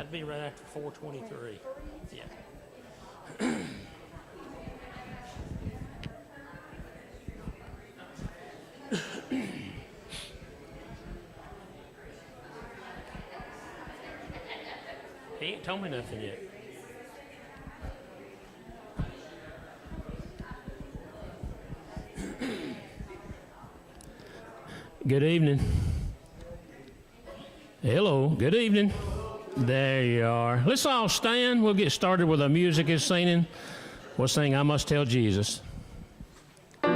That'd be right after 423. Yeah. He ain't told me nothing yet. Good evening. Hello, good evening. There you are. Let's all stand. We'll get started with our music and singing. We'll sing I Must Tell Jesus. I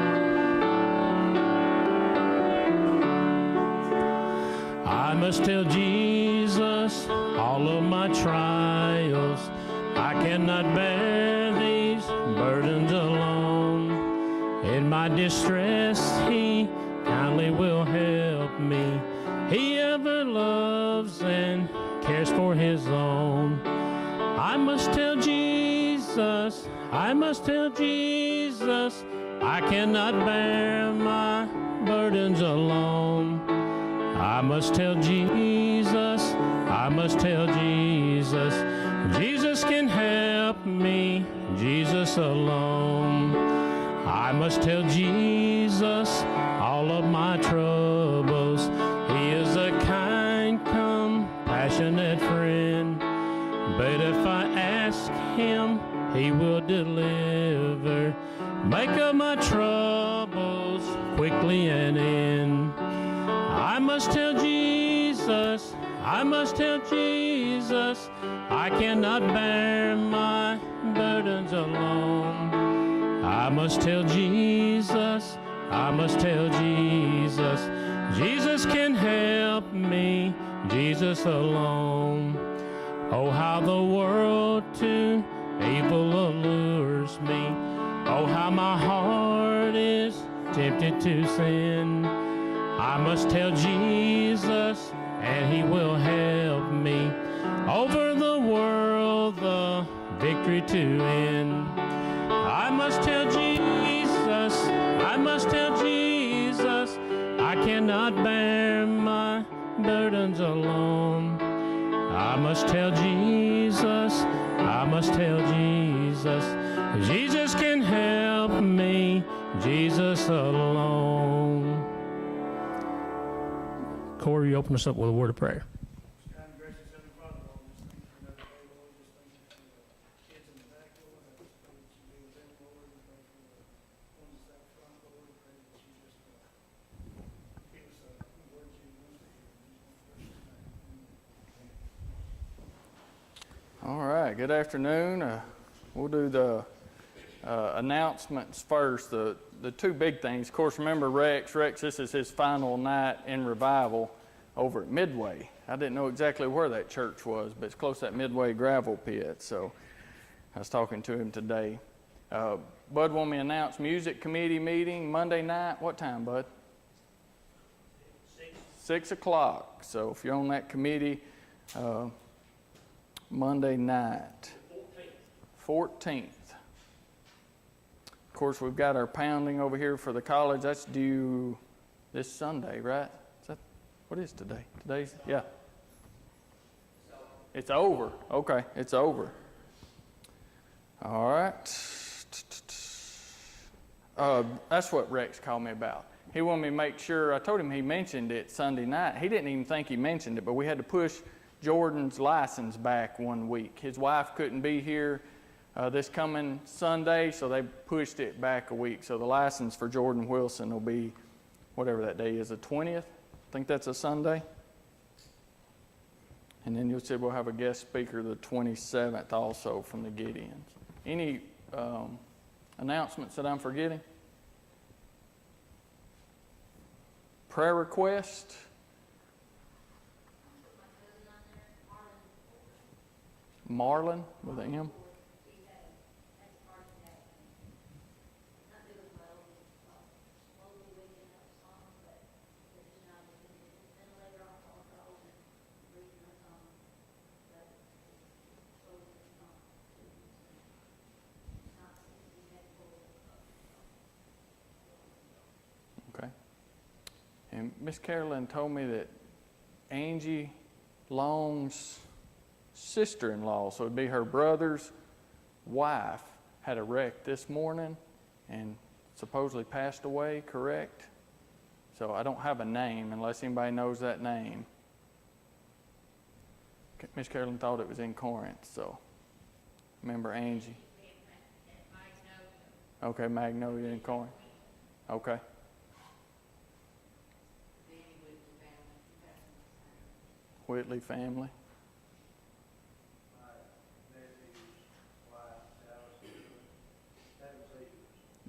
must tell Jesus all of my trials. I cannot bear these burdens alone. In my distress, He kindly will help me. He ever loves and cares for His own. I must tell Jesus, I must tell Jesus, I cannot bear my burdens alone. I must tell Jesus, I must tell Jesus, Jesus can help me, Jesus alone. I must tell Jesus all of my troubles. He is a kind, compassionate friend. But if I ask Him, He will deliver. Make up my troubles quickly and end. I must tell Jesus, I must tell Jesus, I cannot bear my burdens alone. I must tell Jesus, I must tell Jesus, Jesus can help me, Jesus alone. Oh, how the world to evil allures me. Oh, how my heart is tempted to sin. I must tell Jesus, and He will help me. Over the world, the victory to win. I must tell Jesus, I must tell Jesus, I cannot bear my burdens alone. I must tell Jesus, I must tell Jesus, Jesus can help me, Jesus alone. Corey, you open us up with a word of prayer. All right, good afternoon. We'll do the announcements first. The two big things. Of course, remember Rex, this is his final night in revival over at Midway. I didn't know exactly where that church was, but it's close to that Midway gravel pit. So I was talking to him today. Bud wanted me to announce music committee meeting Monday night. What time, Bud? 6 o'clock. So if you're on that committee, Monday night, 14th. Of course, we've got our pounding over here for the college. That's due this Sunday, right? What is today? Yeah. It's over. Okay, it's over. All right. That's what Rex called me about. He wanted me to make sure, I told him he mentioned it Sunday night. He didn't even think he mentioned it, but we had to push Jordan's license back 1 week. His wife couldn't be here this coming Sunday, so they pushed it back a week. So the license for Jordan Wilson will be whatever that day is, the 20th. I think that's a Sunday. And then you'll see we'll have a guest speaker the 27th also from the Gideons. Any announcements that I'm forgetting? Prayer request? Marlon with an M. Okay. And Miss Carolyn told me that Angie Long's sister-in-law, so it'd be her brother's wife, had a wreck this morning and supposedly passed away, correct? So I don't have a name unless anybody knows that name. Miss Carolyn thought it was in Corinth, so remember Angie? Okay, Magnolia in Corinth. Okay. Whitley family.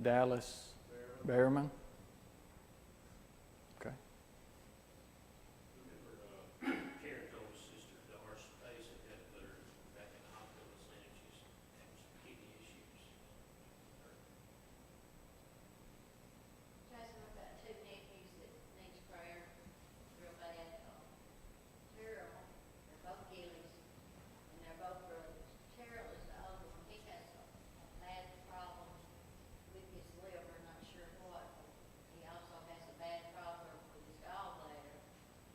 Dallas Behrman. Okay. Karen told his sister Doris Pace had to put her back in the hospital saying she's having some kidney issues. Jason, I've got two nephews that needs prayer real bad. Terrell, they're both Gillies, and they're both brothers. Terrell is the older one. He has a bad problem with his liver, not sure what. He also has a bad problem with his gallbladder,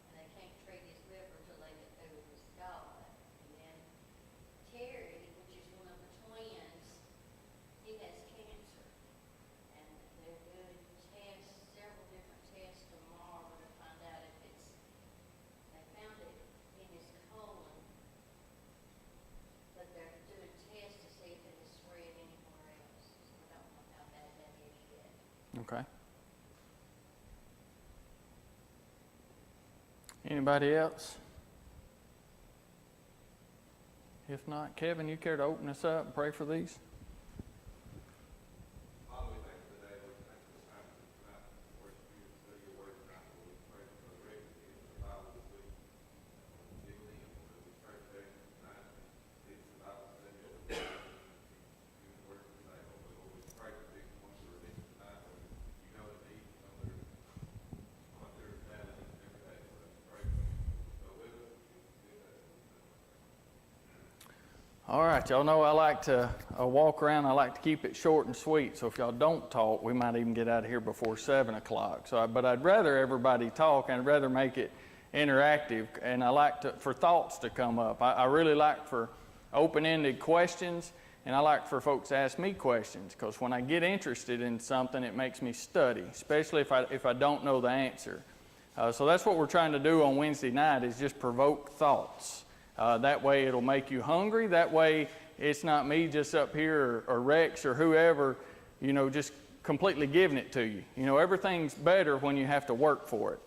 and they can't treat his liver till they get through with his gallbladder. And then Terry, which is one of the twins, he has cancer, and they're doing tests, several different tests tomorrow to find out if it's, they found it in his colon, but they're doing tests to see if it has spread anywhere else. So we don't know how bad that is yet. Okay. Anybody else? If not, Kevin, you care to open us up and pray for these? Father, we thank you today. We thank you for this time to come out and worship you and study your word tonight. Lord, we pray for the Rick and the Bible this week. Give me, we pray today tonight. Lead the Bible study over the word tonight. Lord, we pray for these ones who are released tonight. Lord, you know the needs, you know what they're battling every day. Lord, we pray for you. Go with us. Do that. All right, y'all know I like to walk around. I like to keep it short and sweet. So if y'all don't talk, we might even get out of here before 7 o'clock. But I'd rather everybody talk, and I'd rather make it interactive. And I like for thoughts to come up. I really like for open-ended questions, and I like for folks to ask me questions, because when I get interested in something, it makes me study, especially if I don't know the answer. So that's what we're trying to do on Wednesday night, is just provoke thoughts. That way it'll make you hungry. That way it's not me just up here or Rex or whoever, just completely giving it to you. Everything's better when you have to work for it.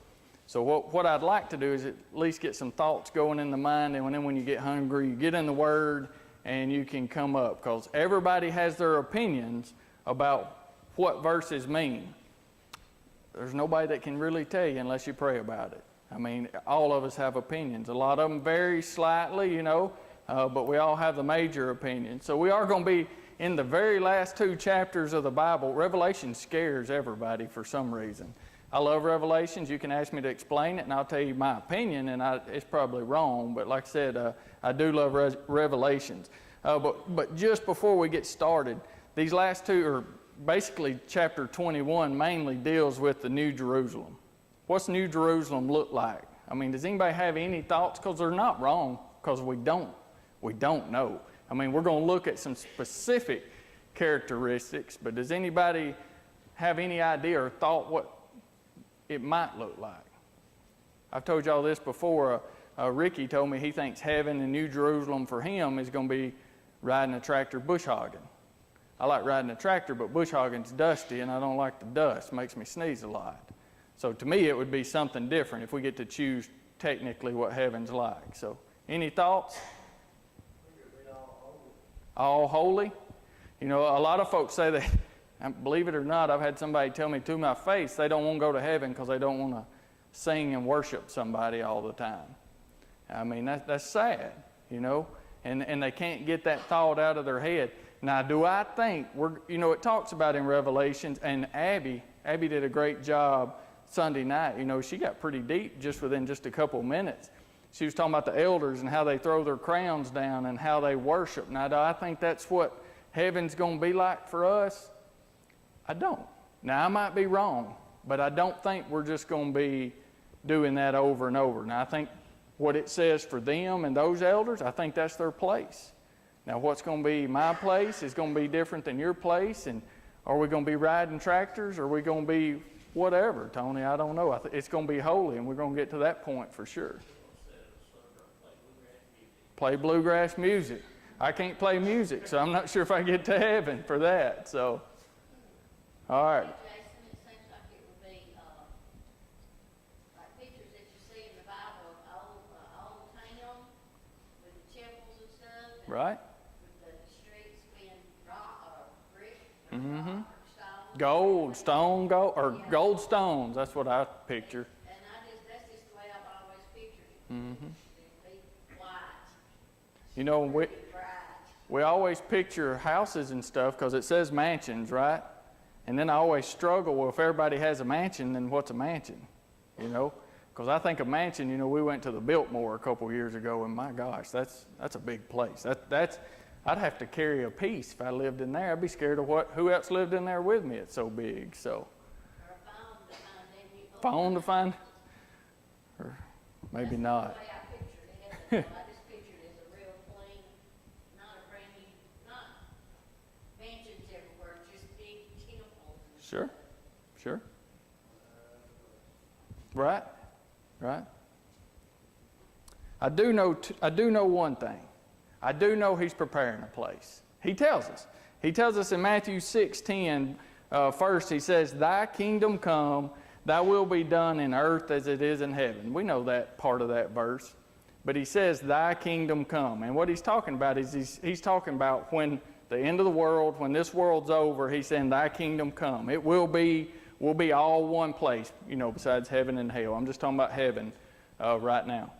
So what I'd like to do is at least get some thoughts going in the mind, and then when you get hungry, you get in the Word and you can come up, because everybody has their opinions about what verses mean. There's nobody that can really tell you unless you pray about it. I mean, all of us have opinions. A lot of them vary slightly, but we all have the major opinions. So we are going to be in the very last 2 chapters of the Bible. Revelation scares everybody for some reason. I love Revelations. You can ask me to explain it, and I'll tell you my opinion, and it's probably wrong. But like I said, I do love Revelations. But just before we get started, these last 2, or basically chapter 21, mainly deals with the New Jerusalem. What's New Jerusalem look like? I mean, does anybody have any thoughts? Because they're not wrong, because we don't know. I mean, we're going to look at some specific characteristics, but does anybody have any idea or thought what it might look like? I've told y'all this before. Ricky told me he thinks heaven and New Jerusalem for him is going to be riding a tractor bush hogging. I like riding a tractor, but bush hogging's dusty, and I don't like the dust. It makes me sneeze a lot. So to me, it would be something different if we get to choose technically what heaven's like. So any thoughts? All holy? A lot of folks say that, and believe it or not, I've had somebody tell me to my face they don't want to go to heaven because they don't want to sing and worship somebody all the time. I mean, that's sad, and they can't get that thought out of their head. Now, do I think it talks about in Revelations, and Abby did a great job Sunday night. She got pretty deep within just a couple minutes. She was talking about the elders and how they throw their crowns down and how they worship. Now, do I think that's what heaven's going to be like for us? I don't. Now, I might be wrong, but I don't think we're just going to be doing that over and over. Now, I think what it says for them and those elders, I think that's their place. Now, what's going to be my place is going to be different than your place. And are we going to be riding tractors? Or are we going to be whatever, Tony? I don't know. It's going to be holy, and we're going to get to that point for sure. Play bluegrass music. I can't play music, so I'm not sure if I get to heaven for that. So, all right. Jason, it seems like it would be like pictures that you see in the Bible of old town with the chapels and stuff. And Right? with the streets being rock or brick or Mm-hmm. rock or stone. Gold, stone, gold, or gold stones. That's what I picture. And that's just the way I've always pictured it. Mm-hmm. It'd be white, You know, bright. we always picture houses and stuff because it says mansions, right? And then I always struggle, well, if everybody has a mansion, then what's a mansion? You know? Because I think a mansion, you know, we went to the Biltmore a couple years ago, and my gosh, that's a big place. I'd have to carry a piece if I lived in there. I'd be scared of who else lived in there with me. It's so big. So, Or a phone to find them people. phone to find, or maybe not. That's the way I pictured it. I just pictured it as a real clean, not a brand new, not mansions everywhere, just big temples. And Sure, sure. Right, right. I do know one thing. I do know he's preparing a place. He tells us. He tells us in Matthew 6:10, first he says, "Thy kingdom come, thy will be done in earth as it is in heaven." We know that part of that verse. But he says, "Thy kingdom come." And what he's talking about is he's talking about when the end of the world, when this world's over, he's saying, "Thy kingdom come." It will be all one place, you know, besides heaven and hell. I'm just talking about heaven right now.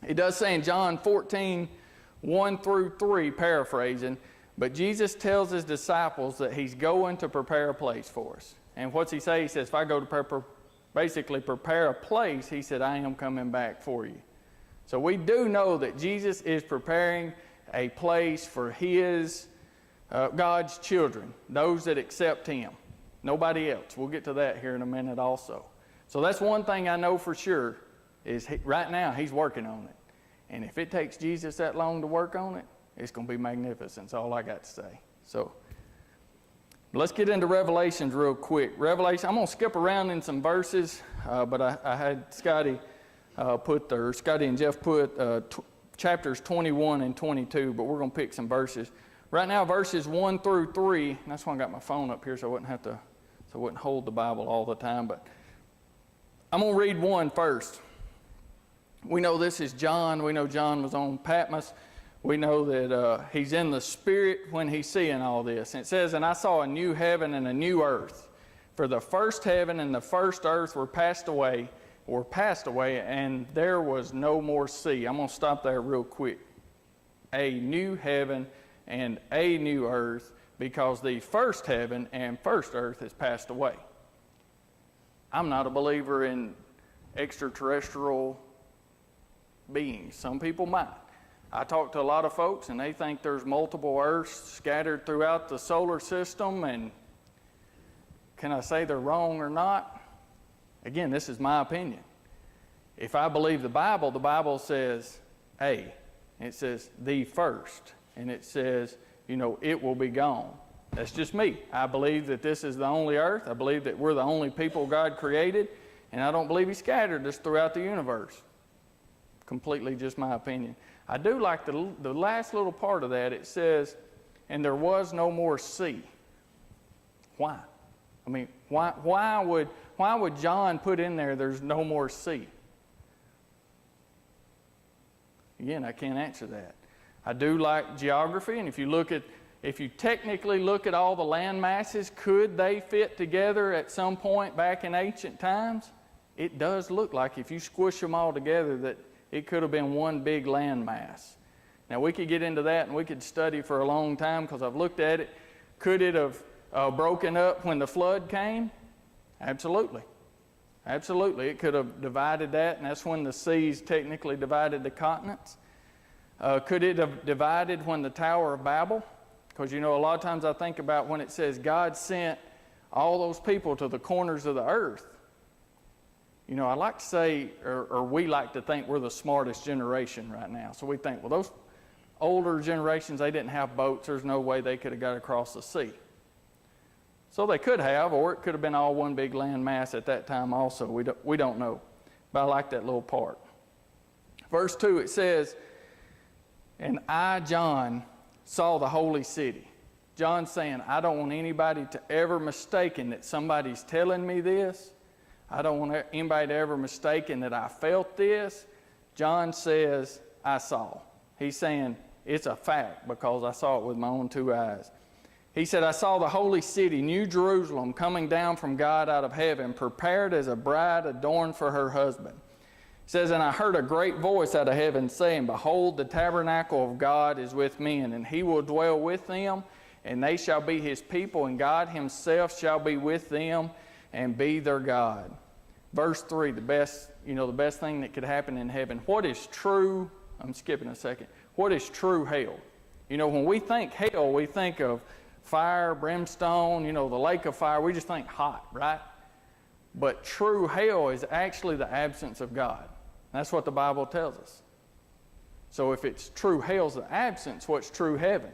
It does say in John 14:1-3, paraphrasing, but Jesus tells his disciples that he's going to prepare a place for us. And what's he say? He says, if I go to prepare a place, he said, I am coming back for you. So we do know that Jesus is preparing a place for his, God's children, those that accept him. Nobody else. We'll get to that here in a minute also. So that's one thing I know for sure is right now he's working on it. And if it takes Jesus that long to work on it, it's going to be magnificent. That's all I got to say. So let's get into Revelations real quick. Revelation, I'm going to skip around in some verses, but I had Scotty and Jeff put chapters 21 and 22, but we're going to pick some verses. Right now, verses 1-3, and that's why I got my phone up here so I wouldn't hold the Bible all the time, but I'm going to read 1 first. We know this is John. We know John was on Patmos. We know that he's in the Spirit when he's seeing all this. And it says, "And I saw a new heaven and a new earth. For the first heaven and the first earth were passed away, and there was no more sea." I'm going to stop there real quick. A new heaven and a new earth, because the first heaven and first earth has passed away. I'm not a believer in extraterrestrial beings. Some people might. I talk to a lot of folks and they think there's multiple Earths scattered throughout the solar system, and can I say they're wrong or not? Again, this is my opinion. If I believe the Bible says A, it says the first, and it says, you know, it will be gone. That's just me. I believe that this is the only Earth. I believe that we're the only people God created, and I don't believe He scattered us throughout the universe. Completely just my opinion. I do like the last little part of that. It says, "And there was no more sea." Why? I mean, why would John put in there, "There's no more sea"? Again, I can't answer that. I do like geography, and if you technically look at all the land masses, could they fit together at some point back in ancient times? It does look like if you squish them all together that it could have been one big land mass. Now, we could get into that and we could study for a long time because I've looked at it. Could it have broken up when the flood came? Absolutely. Absolutely. It could have divided that, and that's when the seas technically divided the continents. Could it have divided when the Tower of Babel? Because, you know, a lot of times I think about when it says God sent all those people to the corners of the earth. You know, I like to say, or we like to think we're the smartest generation right now. So we think, well, those older generations, they didn't have boats. There's no way they could have got across the sea. So they could have, or it could have been all one big land mass at that time also. We don't know. But I like that little part. Verse 2, it says, and I, John, saw the holy city. John's saying, I don't want anybody to ever mistaken that somebody's telling me this. I don't want anybody to ever mistaken that I felt this. John says, I saw. He's saying, it's a fact because I saw it with my own two eyes. He said, I saw the holy city, New Jerusalem, coming down from God out of heaven, prepared as a bride adorned for her husband. It says, and I heard a great voice out of heaven saying, behold, the tabernacle of God is with men, and he will dwell with them, and they shall be his people, and God himself shall be with them and be their God. Verse 3, the best thing that could happen in heaven. What is true? I'm skipping a second. What is true hell? You know, when we think hell, we think of fire, brimstone, the lake of fire. We just think hot, right? But true hell is actually the absence of God. That's what the Bible tells us. So if it's true hell's the absence, what's true heaven?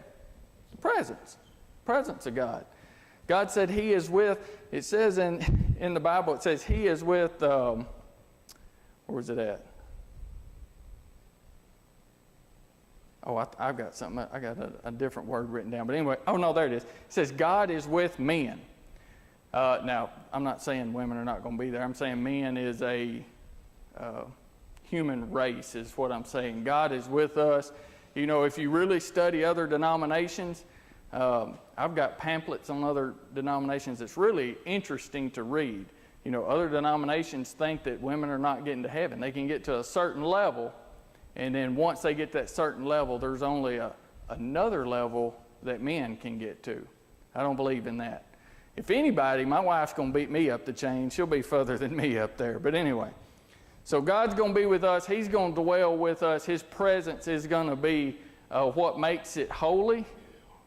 The presence of God. God said he is with, it says in the Bible, it says he is with, where was it at? Oh, I've got something, I got a different word written down. But anyway, oh no, there it is. It says God is with men. Now, I'm not saying women are not going to be there. I'm saying men is a human race is what I'm saying. God is with us. You know, if you really study other denominations, I've got pamphlets on other denominations that's really interesting to read. You know, other denominations think that women are not getting to heaven. They can get to a certain level, and then once they get to that certain level, there's only another level that men can get to. I don't believe in that. If anybody, my wife's going to beat me up the chain. She'll be further than me up there. But anyway, so God's going to be with us. He's going to dwell with us. His presence is going to be what makes it holy,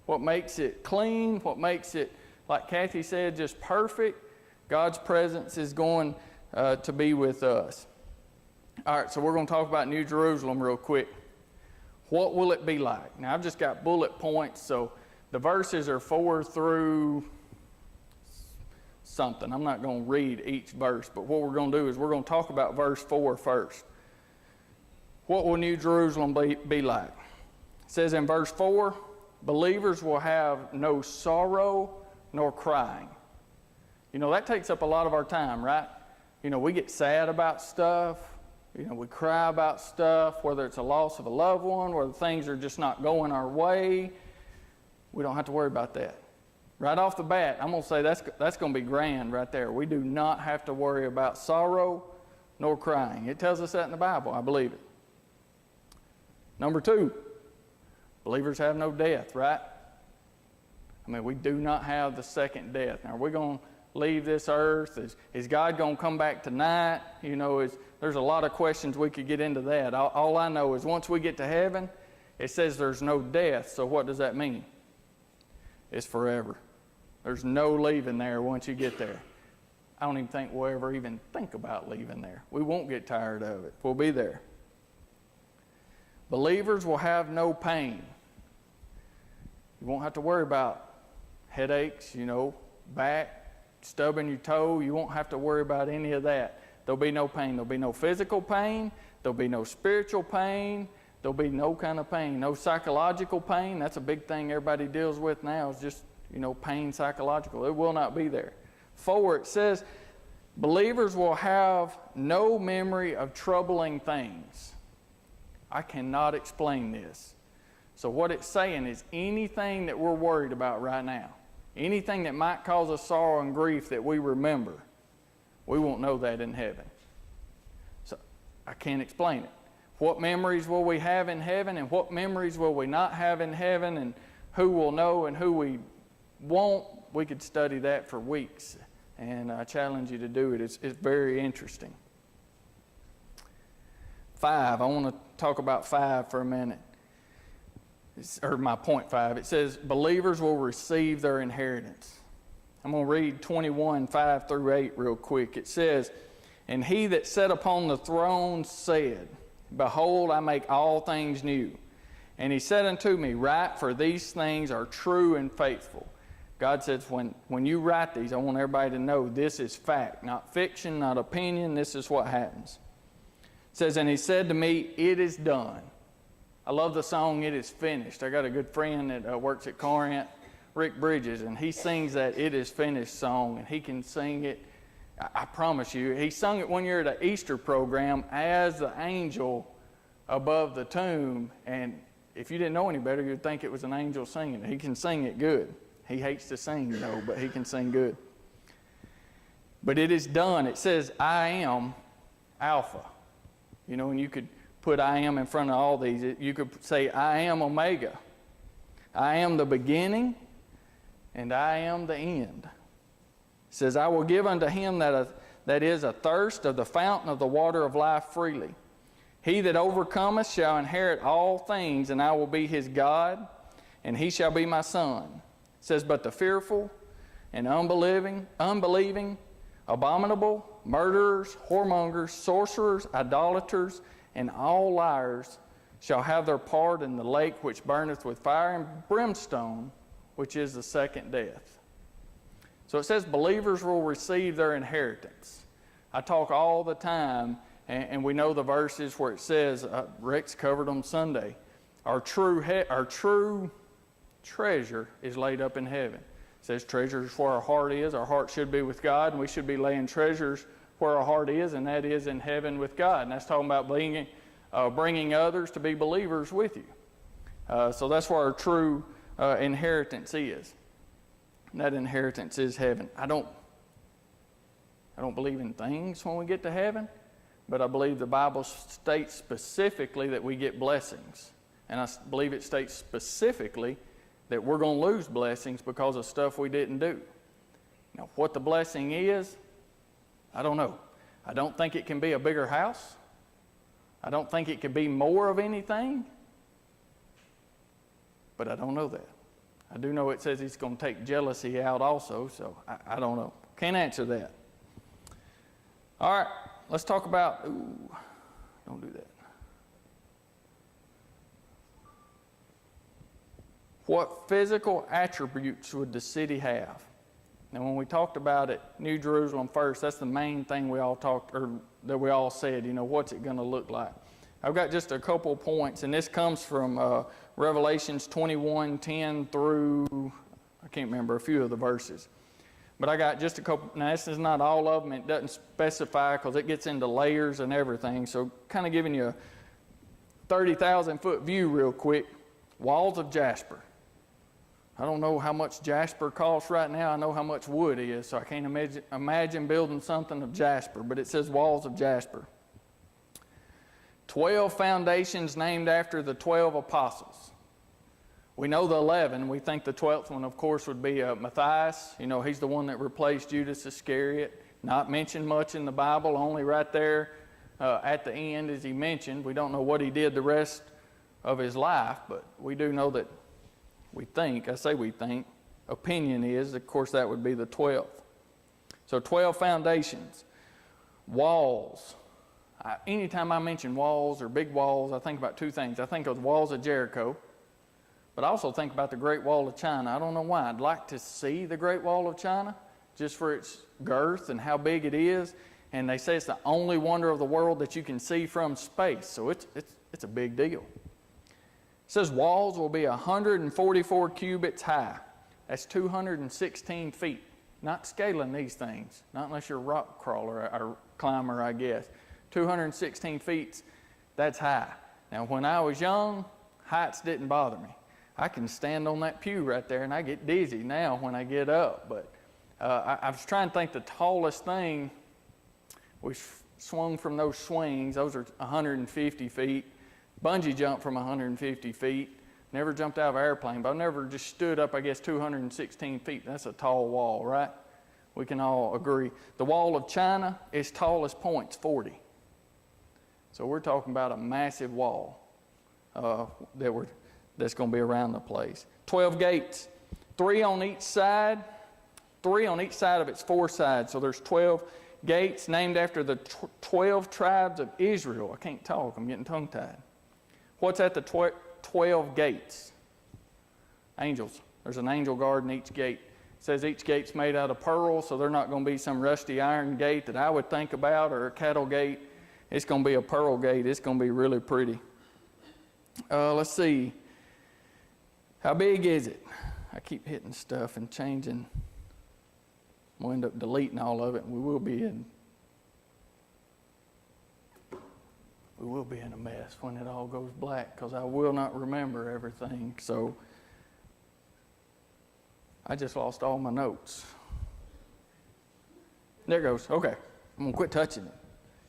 what makes it clean, what makes it, like Kathy said, just perfect. God's presence is going to be with us. All right, so we're going to talk about New Jerusalem real quick. What will it be like? Now, I've just got bullet points, so the verses are 4 through something. I'm not going to read each verse, but what we're going to do is we're going to talk about verse 4 first. What will New Jerusalem be like? It says in verse 4, believers will have no sorrow nor crying. You know, that takes up a lot of our time, right? You know, we get sad about stuff. You know, we cry about stuff, whether it's a loss of a loved one, whether things are just not going our way. We don't have to worry about that. Right off the bat, I'm going to say that's going to be grand right there. We do not have to worry about sorrow nor crying. It tells us that in the Bible. I believe it. Number 2, believers have no death, right? I mean, we do not have the second death. Now, are we going to leave this earth? Is God going to come back tonight? You know, there's a lot of questions we could get into that. All I know is once we get to heaven, it says there's no death. So what does that mean? It's forever. There's no leaving there once you get there. I don't even think we'll ever even think about leaving there. We won't get tired of it. We'll be there. Believers will have no pain. You won't have to worry about headaches, back, stubbing your toe. You won't have to worry about any of that. There'll be no pain. There'll be no physical pain. There'll be no spiritual pain. There'll be no kind of pain. No psychological pain. That's a big thing everybody deals with now is just, pain psychological. It will not be there. 4, it says, believers will have no memory of troubling things. I cannot explain this. So what it's saying is anything that we're worried about right now, anything that might cause us sorrow and grief that we remember, we won't know that in heaven. So I can't explain it. What memories will we have in heaven and what memories will we not have in heaven and who will know and who we won't? We could study that for weeks, and I challenge you to do it. It's very interesting. 5, I want to talk about 5 for a minute. Or my point 5. It says, believers will receive their inheritance. I'm going to read 21, 5 through 8 real quick. It says, And he that sat upon the throne said, Behold, I make all things new. And he said unto me, Write, for these things are true and faithful. God says, when you write these, I want everybody to know this is fact, not fiction, not opinion. This is what happens. It says, and he said to me, It is done. I love the song, It Is Finished. I got a good friend that works at Corinth, Rick Bridges, and he sings that It Is Finished song, and he can sing it. I promise you, he sung it one year at an Easter program as the angel above the tomb, and if you didn't know any better, you'd think it was an angel singing it. He can sing it good. He hates to sing, though, but he can sing good. But it is done. It says, I am Alpha. You know, and you could put I am in front of all these. You could say, I am Omega. I am the beginning, and I am the end. It says, I will give unto him that is athirst of the fountain of the water of life freely. He that overcometh shall inherit all things, and I will be his God, and he shall be my son. It says, but the fearful and unbelieving, abominable, murderers, whoremongers, sorcerers, idolaters, and all liars shall have their part in the lake which burneth with fire and brimstone, which is the second death. So it says believers will receive their inheritance. I talk all the time, and we know the verses where it says, Rex covered them Sunday, our true treasure is laid up in heaven. It says treasure is where our heart is. Our heart should be with God, and we should be laying treasures where our heart is, and that is in heaven with God. And that's talking about bringing others to be believers with you. So that's where our true inheritance is. And that inheritance is heaven. I don't believe in things when we get to heaven, but I believe the Bible states specifically that we get blessings. And I believe it states specifically that we're going to lose blessings because of stuff we didn't do. Now, what the blessing is, I don't know. I don't think it can be a bigger house. I don't think it can be more of anything. But I don't know that. I do know it says he's going to take jealousy out also, so I don't know. Can't answer that. All right, let's talk about, don't do that. What physical attributes would the city have? Now, when we talked about it, New Jerusalem first, that's the main thing we all talked, or that we all said, you know, what's it going to look like? I've got just a couple points, and this comes from Revelations 21:10 through, I can't remember, a few of the verses. But I got just a couple. Now, this is not all of them. It doesn't specify because it gets into layers and everything. So kind of giving you a 30,000-foot view real quick. Walls of jasper. I don't know how much jasper costs right now. I know how much wood is, so I can't imagine building something of jasper. But it says walls of jasper. 12 foundations named after the 12 apostles. We know the 11. We think the 12th one, of course, would be Matthias. You know, he's the one that replaced Judas Iscariot. Not mentioned much in the Bible, only right there at the end is he mentioned. We don't know what he did the rest of his life, but we do know that we think, opinion is, of course, that would be the 12th. So 12 foundations. Walls. Anytime I mention walls or big walls, I think about two things. I think of the walls of Jericho, but I also think about the Great Wall of China. I don't know why. I'd like to see the Great Wall of China just for its girth and how big it is. And they say it's the only wonder of the world that you can see from space. So it's a big deal. It says walls will be 144 cubits high. That's 216 feet. Not scaling these things. Not unless you're a rock crawler or climber, I guess. 216 feet, that's high. Now, when I was young, heights didn't bother me. I can stand on that pew right there and I get dizzy now when I get up. But I was trying to think the tallest thing, we swung from those swings. Those are 150 feet. Bungee jump from 150 feet. Never jumped out of an airplane, but I've never just stood up, 216 feet. That's a tall wall, right? We can all agree. The wall of China, its tallest point's 40. So we're talking about a massive wall that's going to be around the place. 12 gates, 3 on each side of its 4 sides. So there's 12 gates named after the 12 tribes of Israel. I can't talk, I'm getting tongue-tied. What's at the 12 gates? Angels. There's an angel guard in each gate. It says each gate's made out of pearl, so they're not going to be some rusty iron gate that I would think about, or a cattle gate. It's going to be a pearl gate. It's going to be really pretty. Let's see. How big is it? I keep hitting stuff and changing. We'll end up deleting all of it. We will be in a mess when it all goes black, because I will not remember everything. So I just lost all my notes. There it goes. Okay. I'm going to quit touching it.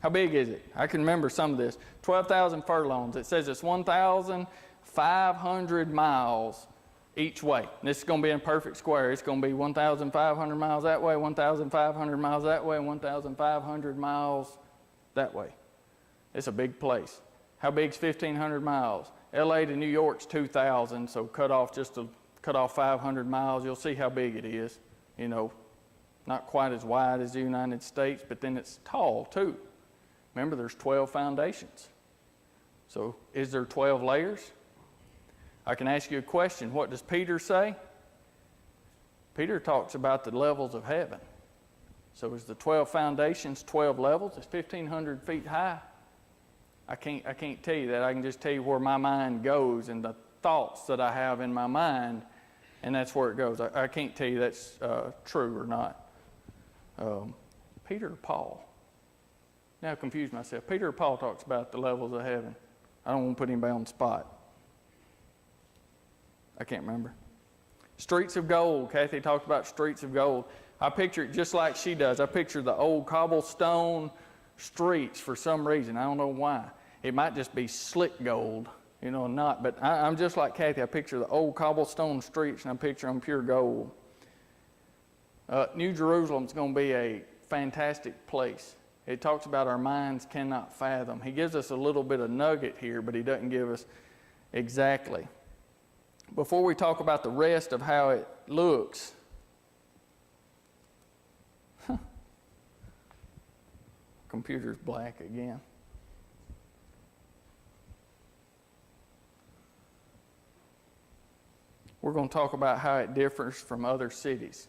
How big is it? I can remember some of this. 12,000 furlongs. It says it's 1,500 miles each way. This is going to be in a perfect square. It's going to be 1,500 miles that way, 1,500 miles that way, and 1,500 miles that way. It's a big place. How big is 1,500 miles? LA to New York's 2,000, so cut off 500 miles. You'll see how big it is. You know, not quite as wide as the United States, but then it's tall too. Remember, there's 12 foundations. So is there 12 layers? I can ask you a question. What does Peter say? Peter talks about the levels of heaven. So is the 12 foundations 12 levels? It's 1,500 feet high. I can't tell you that. I can just tell you where my mind goes and the thoughts that I have in my mind, and that's where it goes. I can't tell you that's true or not. Peter or Paul? Now I confused myself. Peter or Paul talks about the levels of heaven. I don't want to put anybody on the spot. I can't remember. Streets of gold. Kathy talked about streets of gold. I picture it just like she does. I picture the old cobblestone streets for some reason. I don't know why. It might just be slick gold, you know, not. But I'm just like Kathy. I picture the old cobblestone streets, and I picture them pure gold. New Jerusalem's going to be a fantastic place. It talks about our minds cannot fathom. He gives us a little bit of nugget here, but he doesn't give us exactly. Before we talk about the rest of how it looks, computer's black again. We're going to talk about how it differs from other cities.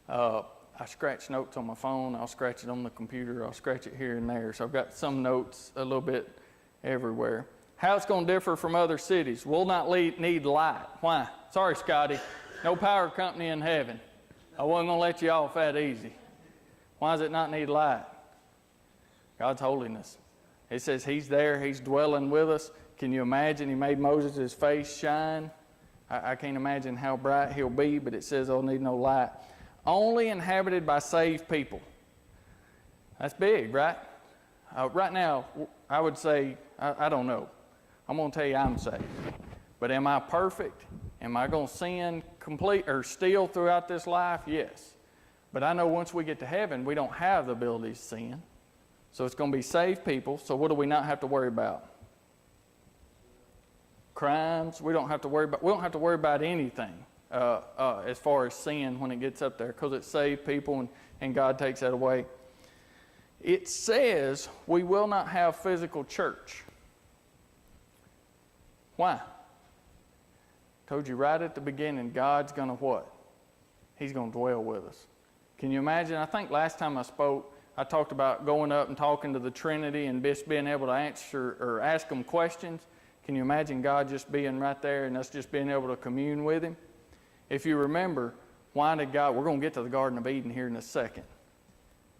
I scratch notes on my phone, I'll scratch it on the computer, I'll scratch it here and there. So I've got some notes a little bit everywhere. How it's going to differ from other cities. Will not need light. Why? Sorry, Scotty. No power company in heaven. I wasn't going to let you off that easy. Why does it not need light? God's holiness. It says He's there, He's dwelling with us. Can you imagine He made Moses' face shine? I can't imagine how bright He'll be, but it says there'll need no light. Only inhabited by saved people. That's big, right? Right now, I would say, I don't know. I'm going to tell you I'm saved. But am I perfect? Am I going to sin complete or steal throughout this life? Yes. But I know once we get to heaven, we don't have the ability to sin. So it's going to be saved people. So what do we not have to worry about? Crimes. We don't have to worry about anything as far as sin when it gets up there, because it's saved people and God takes that away. It says we will not have physical church. Why? I told you right at the beginning, God's going to what? He's going to dwell with us. Can you imagine? I think last time I spoke, I talked about going up and talking to the Trinity and just being able to answer or ask them questions. Can you imagine God just being right there and us just being able to commune with Him? If you remember, why did God, we're going to get to the Garden of Eden here in a second.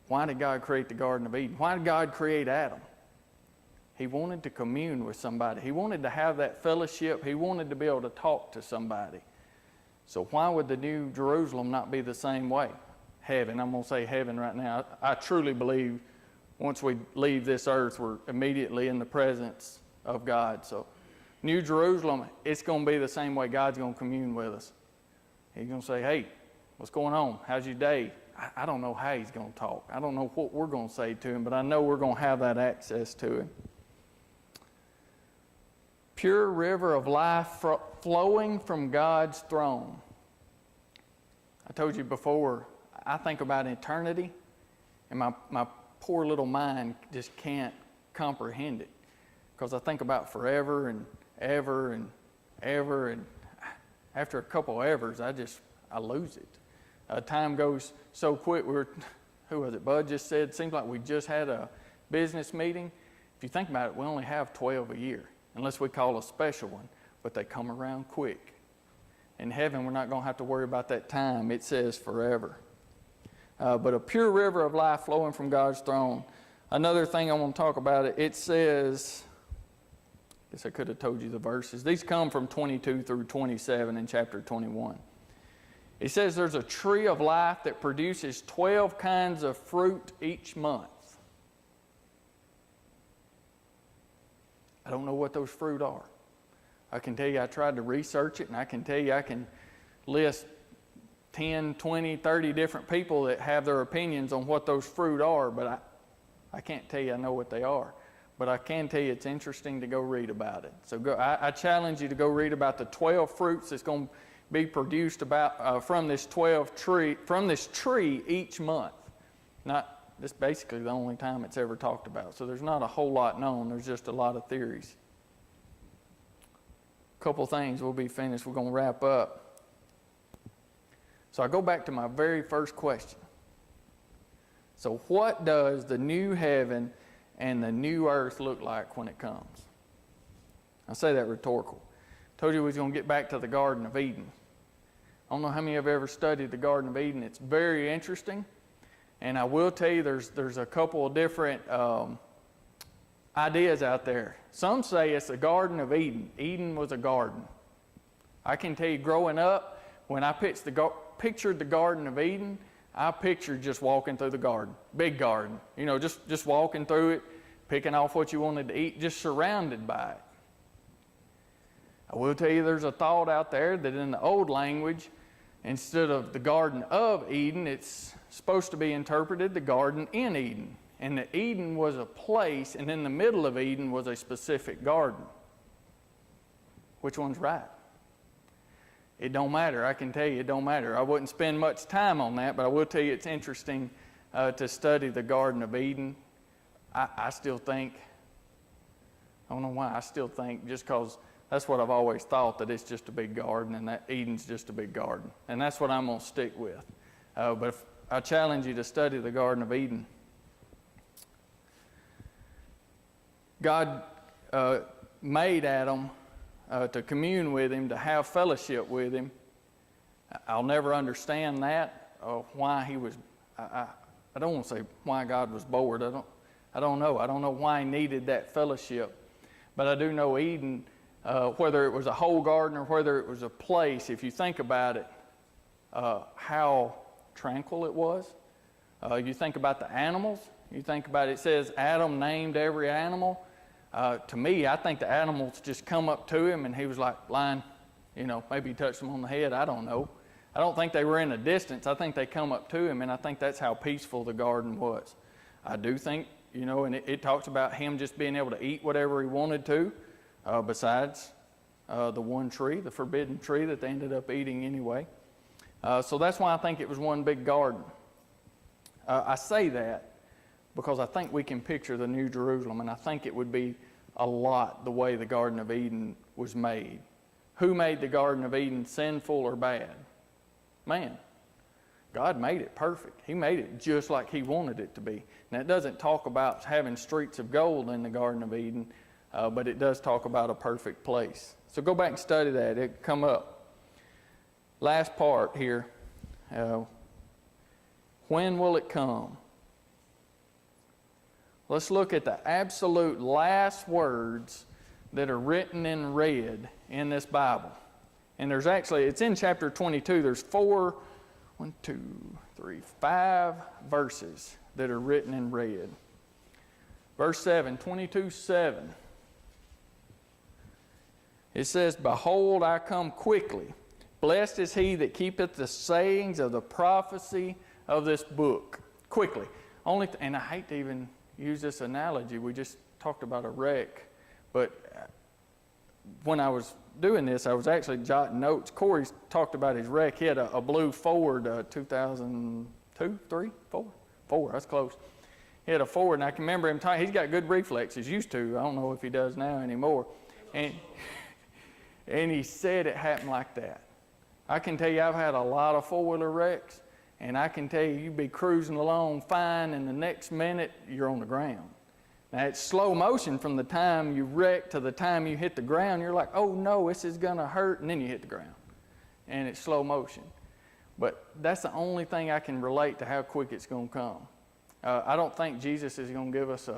Why did God create the Garden of Eden? Why did God create Adam? He wanted to commune with somebody. He wanted to have that fellowship. He wanted to be able to talk to somebody. So why would the New Jerusalem not be the same way? Heaven, I'm going to say heaven right now. I truly believe once we leave this earth, we're immediately in the presence of God. So New Jerusalem, it's going to be the same way. God's going to commune with us. He's going to say, hey, what's going on? How's your day? I don't know how He's going to talk. I don't know what we're going to say to Him, but I know we're going to have that access to Him. Pure river of life flowing from God's throne. I told you before, I think about eternity, And my poor little mind just can't comprehend it. Because I think about forever and ever and ever, and after a couple of evers, I lose it. Time goes so quick. Who was it? Bud just said, seems like we just had a business meeting. If you think about it, we only have 12 a year, unless we call a special one, but they come around quick. In heaven, we're not going to have to worry about that time. It says forever. But a pure river of life flowing from God's throne. Another thing I want to talk about, it says, I guess I could have told you the verses. These come from 22 through 27 in chapter 21. It says there's a tree of life that produces 12 kinds of fruit each month. I don't know what those fruit are. I can tell you I tried to research it, and I can tell you I can list 10, 20, 30 different people that have their opinions on what those fruit are, but I can't tell you I know what they are. But I can tell you it's interesting to go read about it. So I challenge you to go read about the 12 fruits that's going to be produced from this tree each month. This is basically the only time it's ever talked about. So there's not a whole lot known. There's just a lot of theories. A couple things, we'll be finished. We're going to wrap up. So I go back to my very first question. So what does the new heaven and the new earth look like when it comes? I say that rhetorical. I told you we was going to get back to the Garden of Eden. I don't know how many have ever studied the Garden of Eden. It's very interesting. And I will tell you there's a couple of different ideas out there. Some say it's the Garden of Eden. Eden was a garden. I can tell you growing up, when I pictured the Garden of Eden, I pictured just walking through the garden. Big garden. You know, just walking through it, picking off what you wanted to eat, just surrounded by it. I will tell you there's a thought out there that in the old language, instead of the Garden of Eden, it's supposed to be interpreted the Garden in Eden. And that Eden was a place, and in the middle of Eden was a specific garden. Which one's right? It don't matter. I can tell you it don't matter. I wouldn't spend much time on that, but I will tell you it's interesting to study the Garden of Eden. I still think, I don't know why, I still think just because that's what I've always thought, that it's just a big garden and that Eden's just a big garden. And that's what I'm going to stick with. But if I challenge you to study the Garden of Eden. God made Adam to commune with him, to have fellowship with him. I'll never understand that, why he was, I don't want to say why God was bored. I don't know. I don't know why he needed that fellowship. But I do know Eden, whether it was a whole garden or whether it was a place, if you think about it, how tranquil it was. You think about the animals. You think about it says Adam named every animal. To me, I think the animals just come up to him and he was like, lion, maybe he touched them on the head. I don't know. I don't think they were in a distance. I think they come up to him, and I think that's how peaceful the garden was. I do think, and it talks about him just being able to eat whatever he wanted to, besides the one tree, the forbidden tree that they ended up eating anyway. So that's why I think it was one big garden. I say that because I think we can picture the New Jerusalem, and I think it would be a lot the way the Garden of Eden was made. Who made the Garden of Eden, sinful or bad? Man. God made it perfect. He made it just like he wanted it to be. Now, it doesn't talk about having streets of gold in the Garden of Eden, but it does talk about a perfect place. So go back and study that. It'll come up. Last part here. When will it come? Let's look at the absolute last words that are written in red in this Bible. And there's actually, it's in chapter 22. There's 5 verses that are written in red. Verse 7, 22:7. It says, Behold, I come quickly. Blessed is he that keepeth the sayings of the prophecy of this book. Quickly. And I hate to even use this analogy. We just talked about a wreck. But when I was doing this, I was actually jotting notes. Corey's talked about his wreck. He had a blue Ford 2002, 3, 4, 4, that's close. He had a 4, and I can remember him talking. He's got good reflexes, used to. I don't know if he does now anymore. And he said it happened like that. I can tell you I've had a lot of four-wheeler wrecks, and I can tell you you'd be cruising along fine, and the next minute you're on the ground. Now, it's slow motion from the time you wreck to the time you hit the ground. You're like, oh no, this is going to hurt, and then you hit the ground. And it's slow motion. But that's the only thing I can relate to how quick it's going to come. I don't think Jesus is going to give us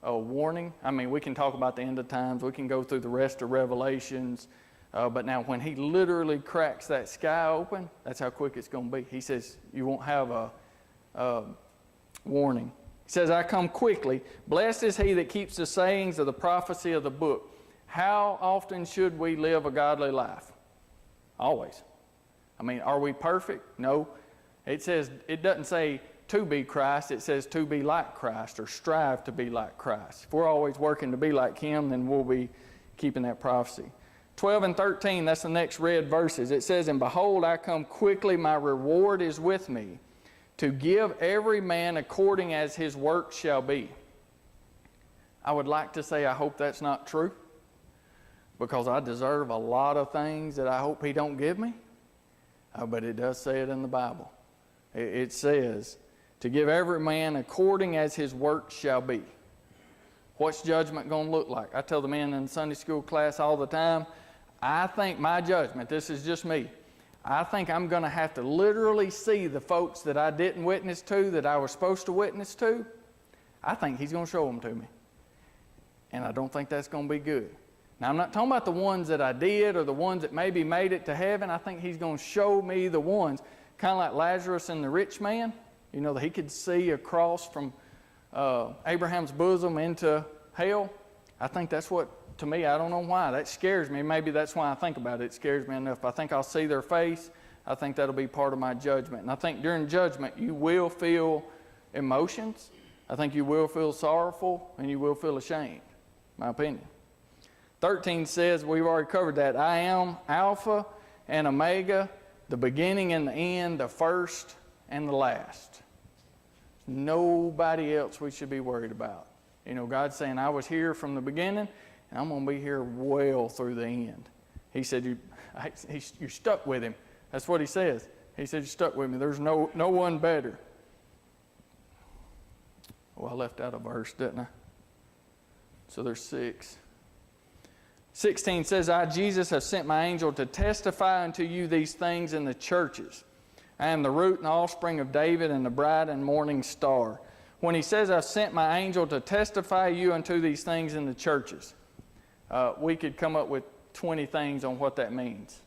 a warning. I mean, we can talk about the end of times. We can go through the rest of Revelations. But now when he literally cracks that sky open, that's how quick it's going to be. He says you won't have a warning. He says, I come quickly. Blessed is he that keeps the sayings of the prophecy of the book. How often should we live a godly life? Always. I mean, are we perfect? No. It doesn't say to be Christ. It says to be like Christ, or strive to be like Christ. If we're always working to be like him, then we'll be keeping that prophecy. 12 and 13, that's the next read verses. It says, and behold, I come quickly, my reward is with me, to give every man according as his work shall be. I would like to say I hope that's not true, because I deserve a lot of things that I hope he don't give me. But it does say it in the Bible. It says, to give every man according as his work shall be. What's judgment going to look like? I tell the men in Sunday school class all the time, I think my judgment, this is just me, I think I'm going to have to literally see the folks that I didn't witness to, that I was supposed to witness to. I think he's going to show them to me. And I don't think that's going to be good. Now, I'm not talking about the ones that I did or the ones that maybe made it to heaven. I think he's going to show me the ones, kind of like Lazarus and the rich man, you know, that he could see across from Abraham's bosom into hell. I think that's what, to me, I don't know why. That scares me. Maybe that's why I think about it. It scares me enough. I think I'll see their face. I think that'll be part of my judgment. And I think during judgment, you will feel emotions. I think you will feel sorrowful, and you will feel ashamed, my opinion. 13 says, we've already covered that, I am Alpha and Omega, the beginning and the end, the first and the last. Nobody else we should be worried about. You know, God's saying, I was here from the beginning, and I'm going to be here well through the end. He said, you're stuck with him. That's what he says. He said, you're stuck with me. There's no one better. Oh, I left out a verse, didn't I? So there's 6. 16 says, I, Jesus, have sent my angel to testify unto you these things in the churches. I am the root and offspring of David and the bright and morning star. When he says, I've sent my angel to testify you unto these things in the churches, we could come up with 20 things on what that means.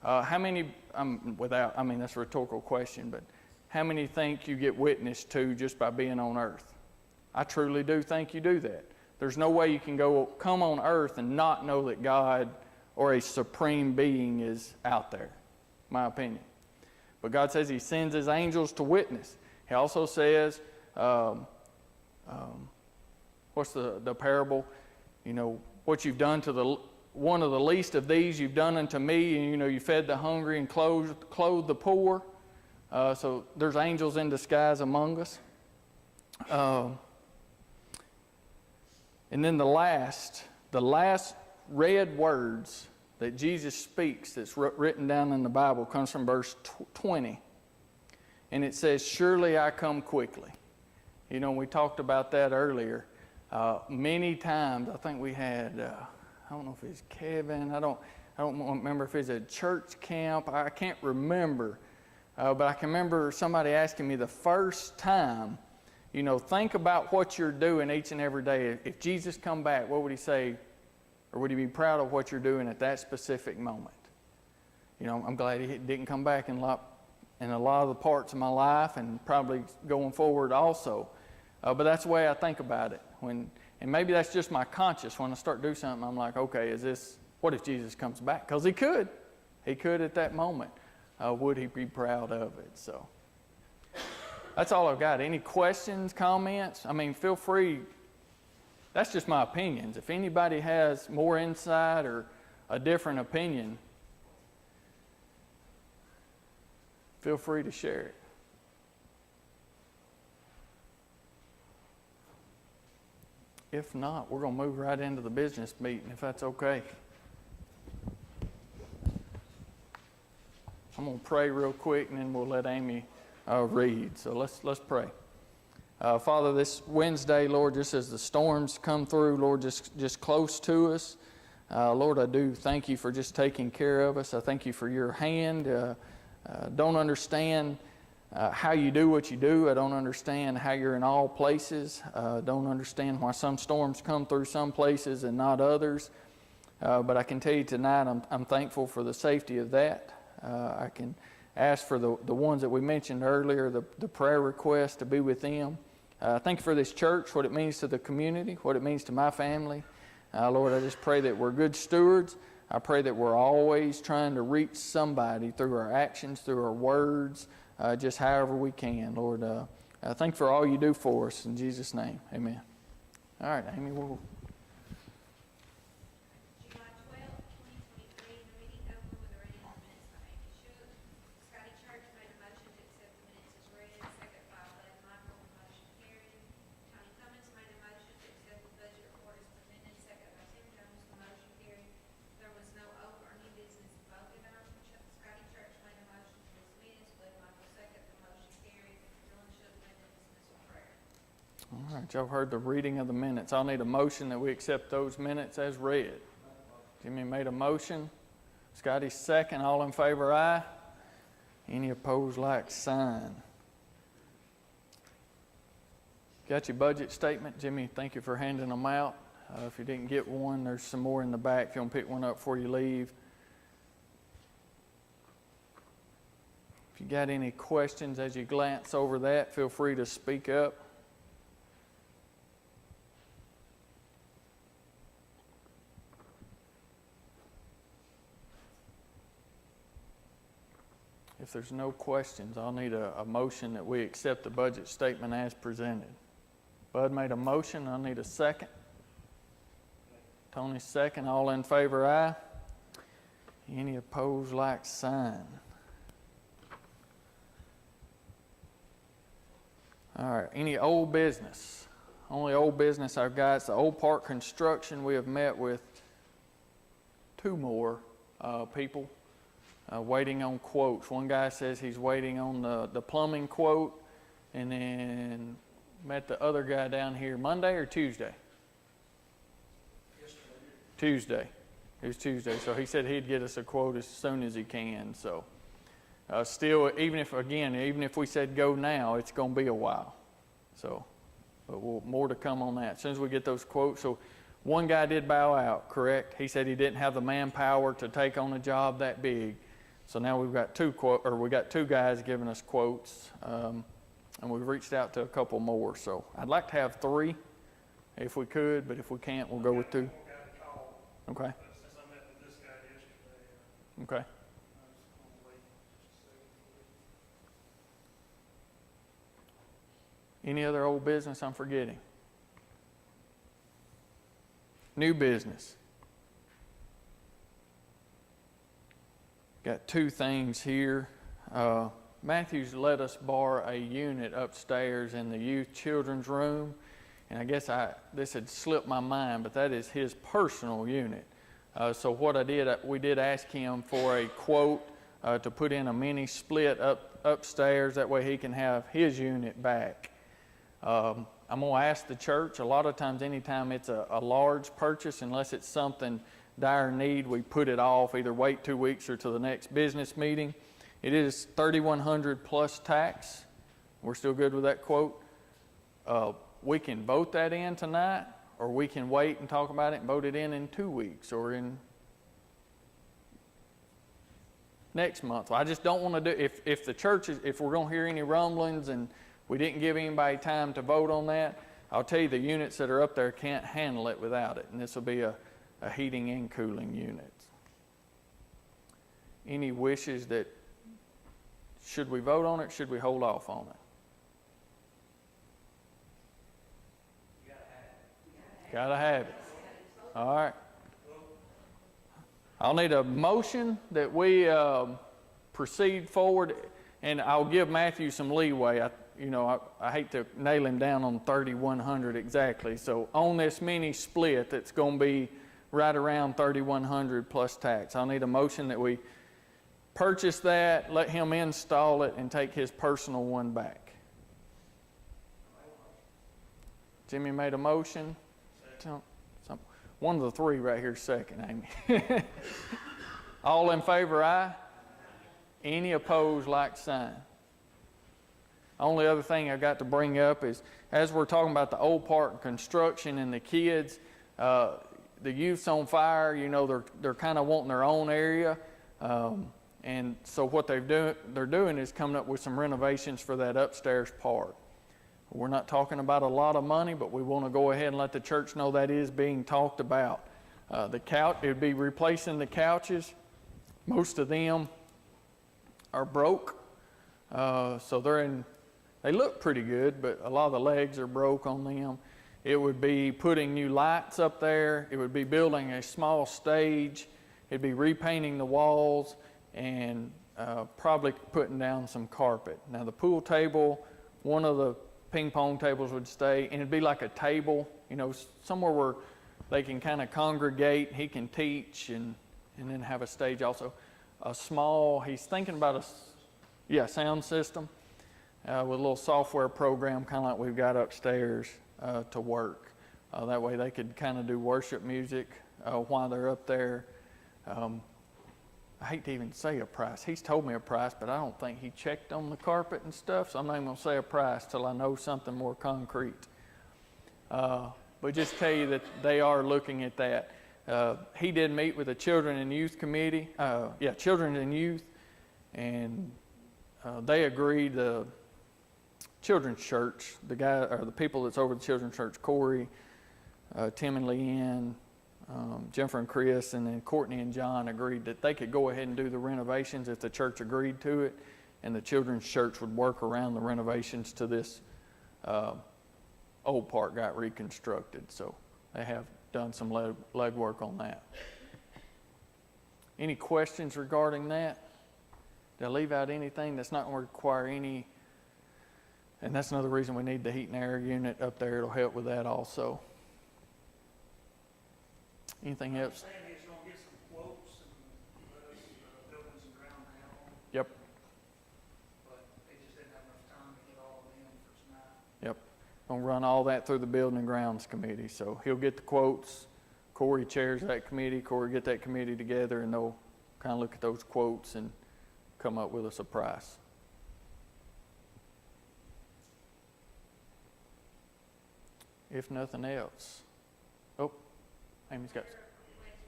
How many, that's a rhetorical question, but how many think you get witness to just by being on earth? I truly do think you do that. There's no way you can come on earth and not know that God or a supreme being is out there, my opinion. But God says he sends his angels to witness. He also says, what's the parable? You know, what you've done to one of the least of these, you've done unto me, and you know, you fed the hungry and clothed the poor. So there's angels in disguise among us. And then the last red words that Jesus speaks that's written down in the Bible comes from verse 20. And it says, surely I come quickly. You know, we talked about that earlier. Many times, I think we had, I don't know if it's Kevin, I don't remember if it's a church camp, I can't remember. But I can remember somebody asking me the first time, you know, think about what you're doing each and every day. If Jesus come back, what would he say? Or would he be proud of what you're doing at that specific moment? You know, I'm glad he didn't come back in a lot of the parts of my life, and probably going forward also. But that's the way I think about it. And maybe that's just my conscience. When I start to do something, I'm like, okay, what if Jesus comes back? Because he could. He could at that moment. Would he be proud of it? So that's all I've got. Any questions, comments? I mean, feel free. That's just my opinions. If anybody has more insight or a different opinion, feel free to share it. If not, we're going to move right into the business meeting, if that's okay. I'm going to pray real quick, and then we'll let Amy read. So let's pray. Father, this Wednesday, Lord, just as the storms come through, Lord, just close to us, Lord, I do thank you for just taking care of us. I thank you for your hand. Don't understand how you do what you do. I don't understand how you're in all places. Don't understand why some storms come through some places and not others. But I can tell you tonight, I'm thankful for the safety of that. I can ask for the ones that we mentioned earlier, the prayer requests, to be with them. Thank you for this church, what it means to the community, what it means to my family. Lord, I just pray that we're good stewards. I pray that we're always trying to reach somebody through our actions, through our words, just however we can. Lord, thank you for all you do for us. In Jesus' name, amen. All right, Amy, we'll... July 12th, 2023, the meeting opened with a reading of the minutes by Amy Shook. Scotty Church made a motion to accept the minutes as read, second by Bud Michael, the motion carried. Tony Cummins made a motion to accept the budget report as presented, second by Tim Jones, the motion carried. There was no old or new business voted on. Scotty Church made a motion to dismiss, Bud Michael second, the motion carried. Dylan Shook led the dismissal prayer. All right, y'all heard the reading of the minutes. I'll need a motion that we accept those minutes as read. Jimmy made a motion. Scotty second. All in favor, aye. Any opposed, like sign. Got your budget statement? Jimmy, thank you for handing them out. If you didn't get one, there's some more in the back if you want to pick one up before you leave. If you got any questions as you glance over that, feel free to speak up. If there's no questions, I'll need a motion that we accept the budget statement as presented. Bud made a motion. I'll need a second. Tony second. All in favor, aye. Any opposed, like sign. All right. Any old business? Only old business I've got is the Old Park construction. We have met with 2 more people. Waiting on quotes. One guy says he's waiting on the plumbing quote, and then met the other guy down here Monday or Tuesday? Tuesday. It was Tuesday. So he said he'd get us a quote as soon as he can. So still, even if we said go now, it's going to be a while. So, but more to come on that as soon as we get those quotes. So one guy did bow out, correct? He said he didn't have the manpower to take on a job that big. So now we've got 2 guys giving us quotes, and we've reached out to a couple more. So I'd like to have 3 if we could, but if we can't, we'll go with 2. Okay. Since I met with this guy yesterday, Okay. I was going to wait just Any other old business I'm forgetting? New business. Got 2 things here. Matthew's let us borrow a unit upstairs in the youth children's room. And I guess this had slipped my mind, but that is his personal unit. So what I did, we did ask him for a quote to put in a mini split upstairs. That way he can have his unit back. I'm going to ask the church. A lot of times, anytime it's a large purchase, unless it's something dire need, we put it off, either wait 2 weeks or to the next business meeting. It is $3,100 plus tax. We're still good with that quote. We can vote that in tonight, or we can wait and talk about it and vote it in 2 weeks or in next month. I just don't want to do, if the church is, if we're going to hear any rumblings and we didn't give anybody time to vote on that, I'll tell you the units that are up there can't handle it without it. And this will be a heating and cooling unit. Any wishes that, should we vote on it, should we hold off on it? Gotta have it. All right. I'll need a motion that we proceed forward, and I'll give Matthew some leeway. I hate to nail him down on 3,100 exactly. So on this mini split, that's going to be right around 3,100 plus tax. I'll need a motion that we purchase that, let him install it, and take his personal one back. Jimmy made a motion. One of the three right here second, Amy. All in favor, aye. Any opposed, like sign. Only other thing I got to bring up is, as we're talking about the old park construction and the kids, the youth's on fire. They're kind of wanting their own area, and so what they're doing is coming up with some renovations for that upstairs part. We're not talking about a lot of money, but we want to go ahead and let the church know that is being talked about. It would be replacing the couches. Most of them are broke, so they look pretty good, but a lot of the legs are broke on them. It would be putting new lights up there. It would be building a small stage. It'd be repainting the walls and probably putting down some carpet. Now the pool table, one of the ping pong tables would stay, and it'd be like a table, somewhere where they can kind of congregate. He can teach and then have a stage also. He's thinking about a sound system with a little software program, kind of like we've got upstairs to work. That way they could kind of do worship music while they're up there. I hate to even say a price. He's told me a price, but I don't think he checked on the carpet and stuff, so I'm not even going to say a price till I know something more concrete. But just tell you that they are looking at that. He did meet with the Children and Youth Committee, Children and Youth, and they agreed. The Children's Church, the people that's over the Children's Church, Corey, Tim and Leanne, Jennifer and Chris, and then Courtney and John agreed that they could go ahead and do the renovations if the church agreed to it, and the Children's Church would work around the renovations to this old park got reconstructed. So they have done some legwork on that. Any questions regarding that? Did I leave out anything that's not going to require any? And that's another reason we need the heat and air unit up there. It'll help with that also. Anything else? Saying he's gonna get some quotes and let us building some ground now, Yep. but they just didn't have enough time to get all of them for tonight. Yep. Gonna run all that through the Building and Grounds Committee. So he'll get the quotes. Corey chairs that committee. Corey get that committee together, and they'll kind of look at those quotes and come up with us a price. If nothing else. Oh, Amy's got. Request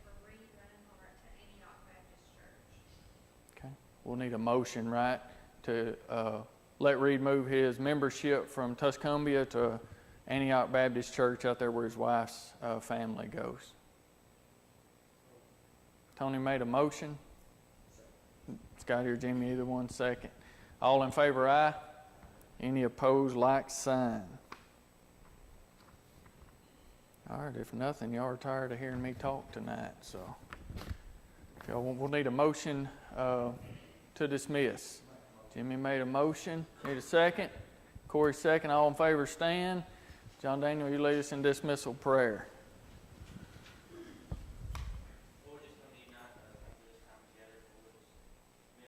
for rerun over to Antioch Baptist Church. Okay. We'll need a motion, right, to let Reed move his membership from Tuscumbia to Antioch Baptist Church out there where his wife's family goes. Tony made a motion. Scott or Jimmy, either one second. All in favor, aye. Any opposed, like sign. All right, if nothing, y'all are tired of hearing me talk tonight, so we'll need a motion to dismiss. Jimmy made a motion. Need a second? Corey second. All in favor, stand. John Daniel, you lead us in dismissal prayer.